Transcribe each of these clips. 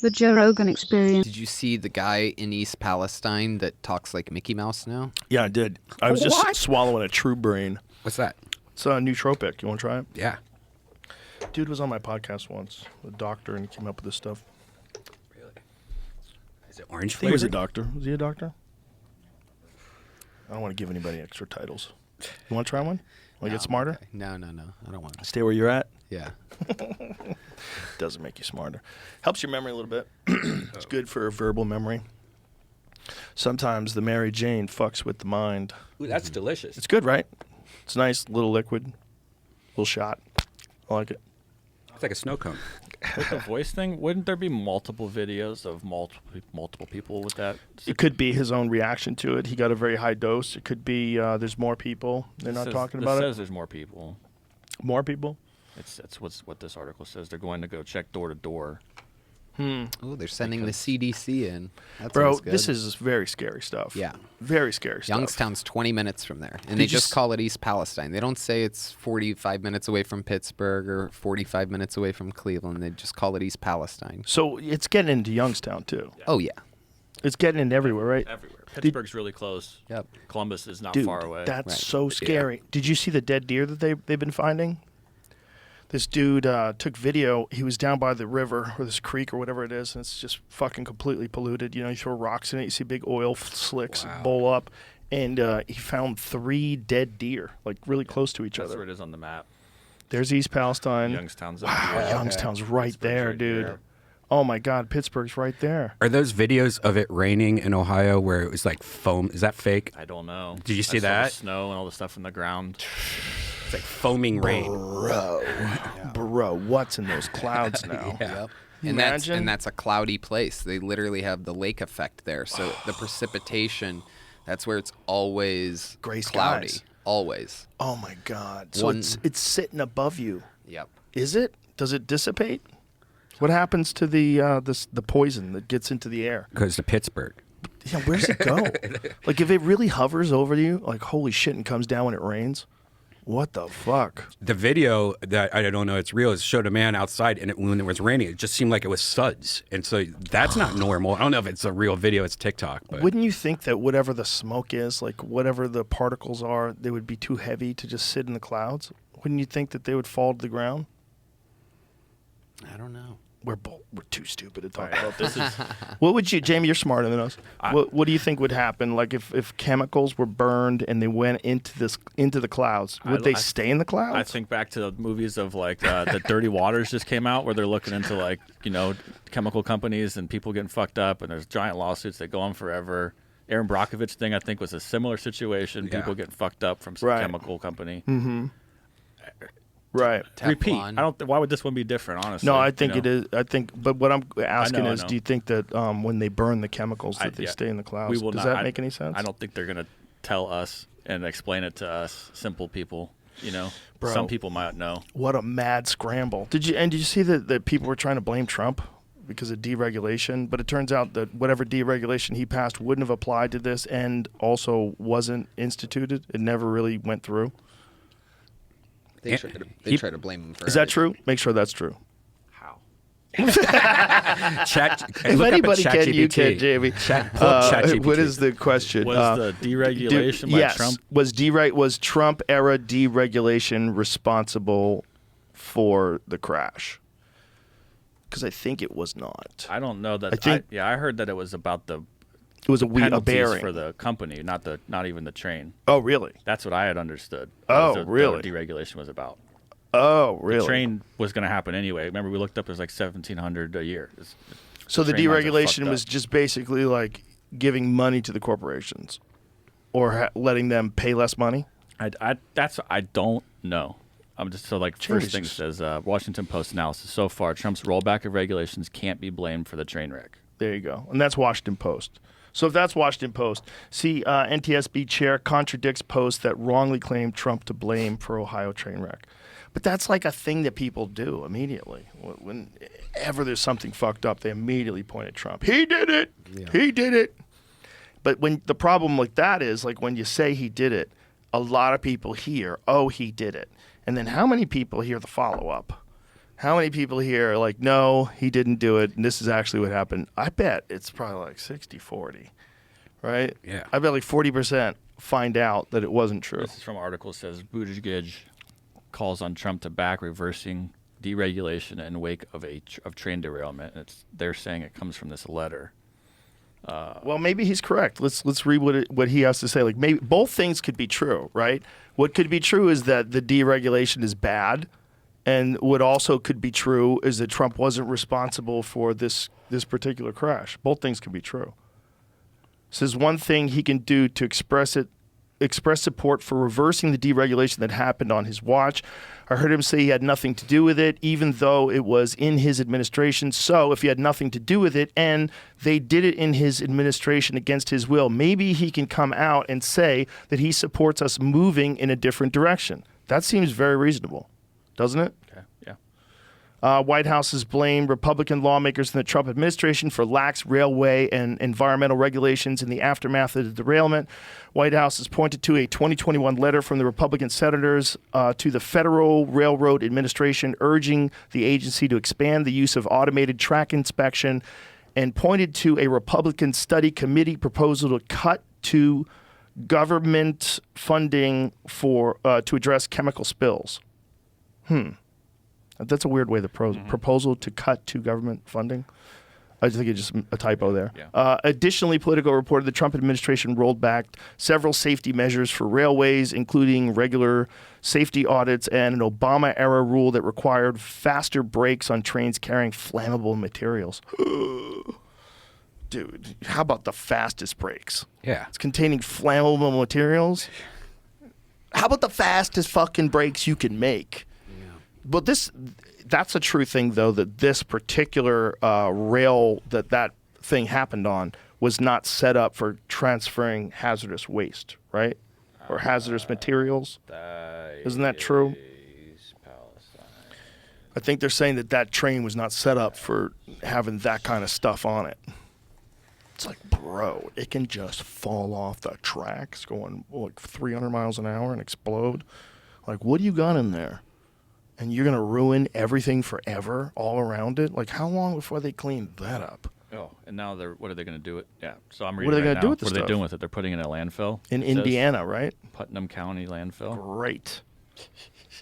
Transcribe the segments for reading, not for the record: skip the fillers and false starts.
The Joe Rogan Experience. Did you see the guy in East Palestine that talks like Mickey Mouse now? Yeah, I did. I was just swallowing a true brain. What's that? It's a nootropic. You want to try it? Yeah. Dude was on my podcast once, a doctor, and he came up with this stuff. Really? Is it orange I think he was a flavored? doctor. Was he a doctor? I don't want to give anybody extra titles. You want to try one? Want to get smarter? Okay. No. I don't want to. Stay where you're at. Yeah. Doesn't make you smarter. Helps your memory a little bit. It's good for verbal memory. Sometimes the Mary Jane fucks with the mind. Ooh, that's delicious. It's good, right? It's nice, little liquid, little shot. I like it. It's like a snow cone. With the voice thing, wouldn't there be multiple videos of multiple people with that? It could be his own reaction to it. He got a very high dose. It could be there's more people. They're not talking about it. it. It says there's more people. More people? That's what this article says. They're going to go check door to door. Oh, they're sending the CDC in. That Bro, sounds good. this is very scary stuff. Yeah. Very scary stuff. Youngstown's 20 minutes from there. And Did they you just call it East Palestine. They don't say it's 45 minutes away from Pittsburgh or 45 minutes away from Cleveland. They just call it East Palestine. So it's getting into Youngstown, too. Yeah. Oh, yeah. It's getting into everywhere, right? Everywhere. Pittsburgh's really close. Yep. Columbus is not Dude, far away. that's Right. so scary. Did you see the dead deer that they've been finding? This dude took video. He was down by the river or this creek or whatever it is, and it's just fucking completely polluted. You know, you throw rocks in it, you see big oil slicks bowl up, and he found 3 dead deer, like really close to each That's other. where it is on the map. There's East Palestine. Youngstown's up Wow, here. Youngstown's right Pittsburgh's there, right dude. there. Oh my God, Pittsburgh's right there. Are those videos of it raining in Ohio where it was like foam? Is that fake? I don't know. Did you see I saw that? the snow and all the stuff in the ground. It's like foaming rain. Bro, what's in those clouds now? Yep. You And imagine? that's a cloudy place. They literally have the lake effect there. So the precipitation, that's where it's always Gray cloudy. skies. Always. Oh my God. So One- it's sitting above you. Yep. Is it? Does it dissipate? What happens to the poison that gets into the air? Goes to Pittsburgh. Yeah, where's it go? Like if it really hovers over you, like holy shit, and comes down when it rains. What the fuck? The video that I don't know it's real is showed a man outside and when it was raining, it just seemed like it was suds. And so that's not normal. I don't know if it's a real video. It's TikTok. But Wouldn't you think that whatever the smoke is, like whatever the particles are, they would be too heavy to just sit in the clouds? Wouldn't you think that they would fall to the ground? I don't know. We're too stupid to talk about this. What would you, Jamie? You're smarter than us. What do you think would happen? Like if chemicals were burned and they went into the clouds, would they stay in the clouds? I think back to the movies of like the Dirty Waters just came out where they're looking into like, chemical companies and people getting fucked up and there's giant lawsuits that go on forever. Aaron Brockovich thing I think was a similar situation. Yeah. People getting fucked up from some Right. chemical company. Right. Repeat. Teflon. I don't. Why would this one be different? Honestly. No, I think it is. I think, but what I'm asking I is, know. do you think that when they burn the chemicals that they yeah. stay in the clouds? We will Does not, that make any sense? I don't think they're gonna tell us and explain it to us, simple people. Bro. Some people might know. What a mad scramble! Did you see that people were trying to blame Trump because of deregulation? But it turns out that whatever deregulation he passed wouldn't have applied to this, and also wasn't instituted. It never really went through. They try to blame him for Is that everything. true? Make sure that's true. How? Chat. If look up at anybody can, you ChatGPT. can, Jamie. pull up ChatGPT. What is the question? Was the deregulation by yes. Trump? Was Trump era deregulation responsible for the crash? Because I think it was not. I don't know that. I think- I heard that it was about the It was a penalties bearing. for the company, not even the train. Oh, really? That's what I had understood. Oh, was really? The deregulation was about. Oh, really? The train was going to happen anyway. Remember, we looked up. It was like 1,700 a year. So the train lines are deregulation fucked was up. just basically like giving money to the corporations, or letting them pay less money. I don't know. I'm just so like first thing Jesus. says Washington Post analysis. So far, Trump's rollback of regulations can't be blamed for the train wreck. There you go. And that's Washington Post. So if that's Washington Post, see, NTSB chair contradicts post that wrongly claimed Trump to blame for Ohio train wreck. But that's like a thing that people do immediately. Whenever there's something fucked up, they immediately point at Trump. He did it. Yeah. He did it. But when the problem like that is, like when you say he did it, a lot of people hear, oh, he did it. And then how many people hear the follow-up? How many people here are like, no, he didn't do it, and this is actually what happened? I bet it's probably like 60-40, right? Yeah. I bet like 40% find out that it wasn't true. This is from an article that says Buttigieg calls on Trump to back reversing deregulation in wake of train derailment. They're saying it comes from this letter. Well, maybe he's correct. Let's read what he has to say. Like, maybe both things could be true, right? What could be true is that the deregulation is bad, and what also could be true is that Trump wasn't responsible for this particular crash. Both things can be true. Says one thing he can do to express support for reversing the deregulation that happened on his watch. I heard him say he had nothing to do with it, even though it was in his administration. So if he had nothing to do with it and they did it in his administration against his will, maybe he can come out and say that he supports us moving in a different direction. That seems very reasonable, doesn't it? Okay. Yeah. White House has blamed Republican lawmakers in the Trump administration for lax railway and environmental regulations in the aftermath of the derailment. White House has pointed to a 2021 letter from the Republican senators to the Federal Railroad Administration urging the agency to expand the use of automated track inspection, and pointed to a Republican study committee proposal to cut to government funding for to address chemical spills. That's a weird way to proposal to cut to government funding. I think it's just a typo there. Yeah. Additionally, Politico reported the Trump administration rolled back several safety measures for railways, including regular safety audits and an Obama-era rule that required faster brakes on trains carrying flammable materials. Dude, how about the fastest brakes? Yeah. It's containing flammable materials. How about the fastest fucking brakes you can make? But that's a true thing, though, that this particular rail that thing happened on was not set up for transferring hazardous waste, right? Or hazardous materials. Isn't that true? I think they're saying that train was not set up for having that kind of stuff on it. It's like, bro, it can just fall off the tracks going like 300 miles an hour and explode. Like, what do you got in there? And you're going to ruin everything forever all around it? Like, how long before they clean that up? Oh, and now what are they going to do with? Yeah, so I'm reading. What are they going gonna do with this What are stuff? they doing with it? They're putting it in a landfill In it says. Indiana, right? Putnam County landfill. Great.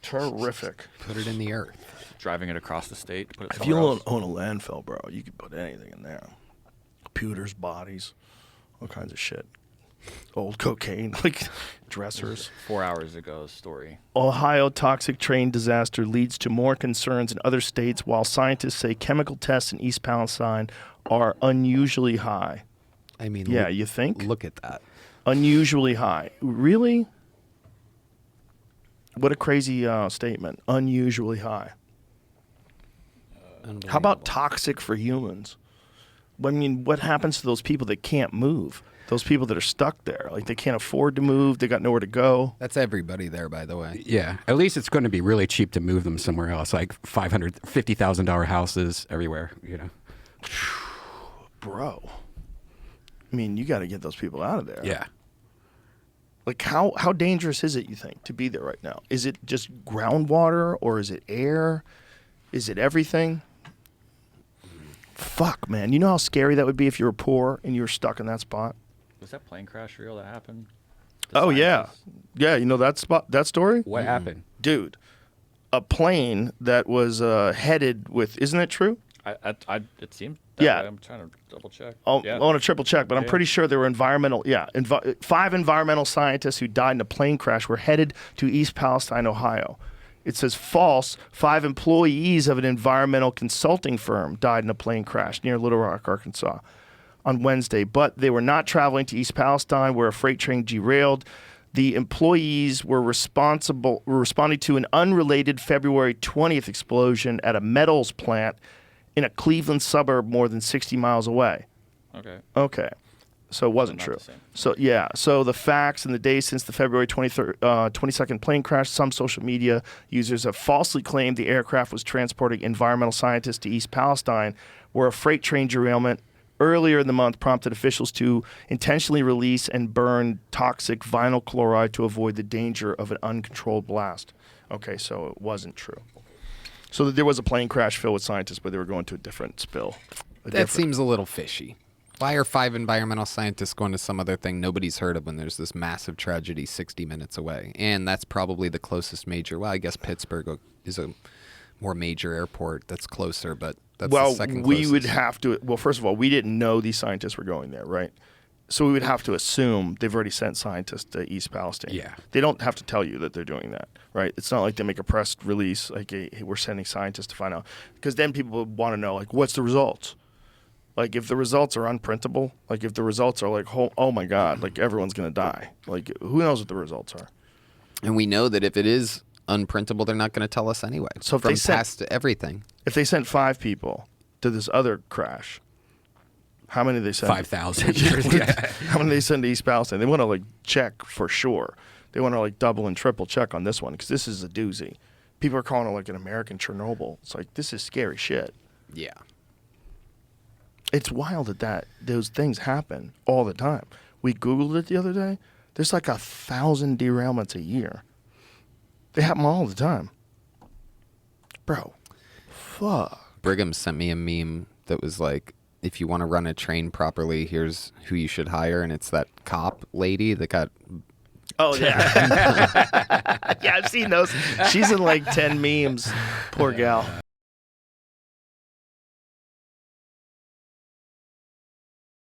Terrific. Put it in the earth. Driving it across the state to put it If you somewhere else. own a landfill, bro, you can put anything in there. Computers, bodies, all kinds of shit. Old cocaine, like dressers. 4 hours ago, story. Ohio toxic train disaster leads to more concerns in other states, while scientists say chemical tests in East Palestine are unusually high. I mean, Yeah, you think? Look at that. Unusually high. Really? What a crazy statement. Unusually high. How about toxic for humans? I mean, what happens to those people that can't move? Those people that are stuck there, like they can't afford to move, they got nowhere to go. That's everybody there, by the way. Yeah. At least it's going to be really cheap to move them somewhere else, like $550,000 houses everywhere, you know. Bro. I mean, you got to get those people out of there. Yeah. Like, how dangerous is it, you think, to be there right now? Is it just groundwater, or is it air? Is it everything? Fuck, man. You know how scary that would be if you were poor and you were stuck in that spot? Was that plane crash real that happened? Oh, yeah. Yeah, you know that story? What happened? Dude, a plane that was headed with, isn't it true? It seemed that Yeah. way. I'm trying to double check. I Yeah. want to triple check, but I'm Yeah. pretty sure there were five environmental scientists who died in a plane crash were headed to East Palestine, Ohio. It says false. 5 employees of an environmental consulting firm died in a plane crash near Little Rock, Arkansas on Wednesday, but they were not traveling to East Palestine where a freight train derailed. The employees were responding to an unrelated February 20th explosion at a metals plant in a Cleveland suburb more than 60 miles away. Okay. Okay. So it wasn't not true. the same. So, yeah. So the facts in the days since the February 22nd plane crash, some social media users have falsely claimed the aircraft was transporting environmental scientists to East Palestine, where a freight train derailment earlier in the month prompted officials to intentionally release and burn toxic vinyl chloride to avoid the danger of an uncontrolled blast. Okay, so it wasn't true. So there was a plane crash filled with scientists, but they were going to a different spill. That seems a little fishy. Why are 5 environmental scientists going to some other thing nobody's heard of when there's this massive tragedy 60 minutes away? And that's probably the closest major. Well, I guess Pittsburgh is a more major airport that's closer, but that's the second closest. We would have to. Well, first of all, we didn't know these scientists were going there, right? So we would have to assume they've already sent scientists to East Palestine. Yeah. They don't have to tell you that they're doing that, right? It's not like they make a press release like, hey, we're sending scientists to find out. Because then people would want to know, like, what's the results? Like, if the results are unprintable, like, if the results are like, oh my God, like, everyone's going to die. Like, who knows what the results are? And we know that if it is unprintable, they're not going to tell us anyway. So if from they sent- past to everything. If they sent 5 people to this other crash, how many did they send? 5,000. Yeah. How many did they send to East Palestine? They want to, like, check for sure. They want to, like, double and triple check on this one because this is a doozy. People are calling it, like, an American Chernobyl. It's like, this is scary shit. Yeah. It's wild that those things happen all the time. We Googled it the other day. There's like 1,000 derailments a year. They happen all the time. Bro, fuck. Brigham sent me a meme that was like, if you want to run a train properly, here's who you should hire. And it's that cop lady that got... Oh, yeah. Yeah, I've seen those. She's in like 10 memes. Poor gal.